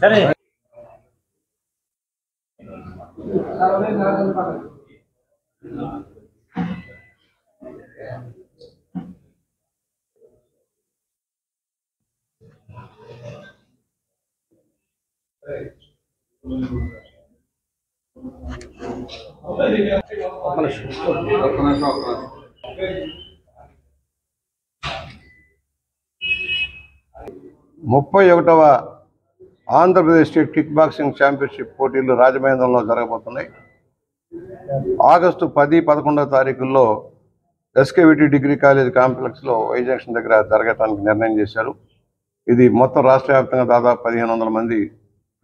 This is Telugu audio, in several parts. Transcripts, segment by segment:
సరే ముప్పై 31వ Andhra Pradesh state kick boxing championship పోటీలు రాజమహేంద్రంలో జరగబోతున్నాయి. ఆగస్టు 10, 11వ తారీఖుల్లో ఎస్కేవిటి డిగ్రీ కాలేజ్ కాంప్లెక్స్లో వై జంక్షన్ దగ్గర జరగటానికి నిర్ణయం చేశారు. ఇది మొత్తం రాష్ట్ర వ్యాప్తంగా దాదాపు 1500 మంది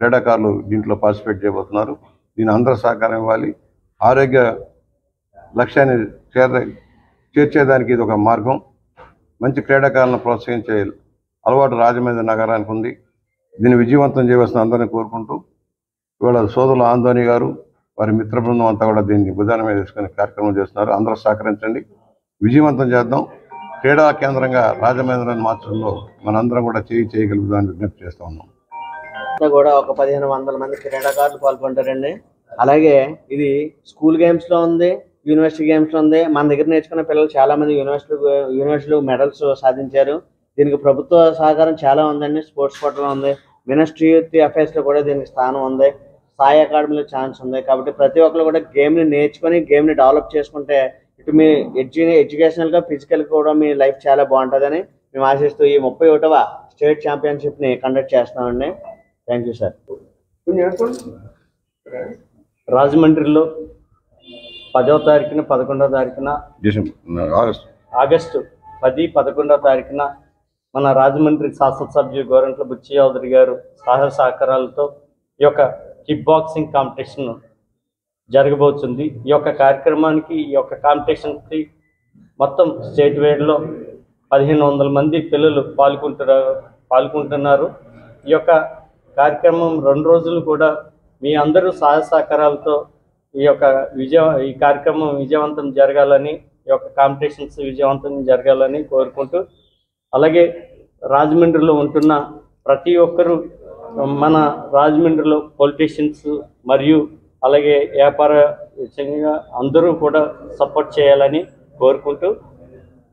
క్రీడాకారులు దీంట్లో పార్టిసిపేట్ చేయబోతున్నారు. దీని అందరూ సహకారం ఇవ్వాలి. ఆరోగ్య లక్ష్యాన్ని చేర్చేదానికి ఇది ఒక మార్గం. మంచి క్రీడాకారులను ప్రోత్సహించే అలవాటు రాజమహేంద్ర నగరానికి ఉంది. దీన్ని విజయవంతం చేయవలసిన అందరినీ కోరుకుంటూ ఇవాళ సోదరులు ఆందోని గారు వారి మిత్ర బృందం అంతా కూడా దీన్ని భుజాన మీద తీసుకుని కార్యక్రమం చేస్తున్నారు. అందరూ సహకరించండి, విజయవంతం చేద్దాం. క్రీడా కేంద్రంగా రాజమహేంద్రాన్ని మార్చడంలో మనందరం కూడా చేయగలుగుతామని విజ్ఞప్తి చేస్తూ ఉన్నాం. కూడా ఒక 1500 మంది క్రీడాకారులు పాల్గొంటారండి. అలాగే ఇది స్కూల్ గేమ్స్ లో ఉంది, యూనివర్సిటీ గేమ్స్ లో ఉంది. మన దగ్గర నేర్చుకున్న పిల్లలు చాలా మంది యూనివర్సిటీలో మెడల్స్ సాధించారు. దీనికి ప్రభుత్వ సహకారం చాలా ఉందండి. స్పోర్ట్స్ కోటాలో ఉంది, మినిస్ట్రీ యూత్ అఫైర్స్ లో కూడా దీనికి స్థానం ఉంది, సాయి అకాడమీలో ఛాన్స్ ఉంది. కాబట్టి ప్రతి ఒక్కరు కూడా గేమ్ని నేర్చుకొని గేమ్ని డెవలప్ చేసుకుంటే ఇటు మీ ఎడ్యుకేషనల్గా ఫిజికల్గా కూడా మీ లైఫ్ చాలా బాగుంటుందని మేము ఆశిస్తూ ఈ 31వ స్టేట్ ఛాంపియన్షిప్ని కండక్ట్ చేస్తున్నామండి. Thank you sir. రాజమండ్రిలో 10వ తారీఖున 11వ తారీఖున ఆగస్టు 10, 11వ తారీఖున మన రాజమండ్రి శాసనసభ్యులు గోరంట్ల బుచ్చి చౌదరి గారు సహాయ సహకారాలతో ఈ యొక్క కిక్ బాక్సింగ్ కాంపిటీషన్ జరగబోతుంది. ఈ యొక్క కార్యక్రమానికి ఈ యొక్క కాంపిటీషన్కి మొత్తం స్టేట్ వైడ్లో 1500 మంది పిల్లలు పాల్గొంటున్నారు. ఈ యొక్క కార్యక్రమం 2 రోజులు కూడా మీ అందరూ సహాయ సహకారాలతో ఈ కార్యక్రమం విజయవంతం జరగాలని, ఈ యొక్క కాంపిటీషన్స్ విజయవంతం జరగాలని కోరుకుంటూ, అలాగే రాజమండ్రిలో ఉంటున్న ప్రతి ఒక్కరూ మన రాజమండ్రిలో పొలిటీషియన్స్ మరియు అలాగే వ్యాపార విషయంగా అందరూ కూడా సపోర్ట్ చేయాలని కోరుకుంటూ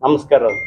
నమస్కారాలు.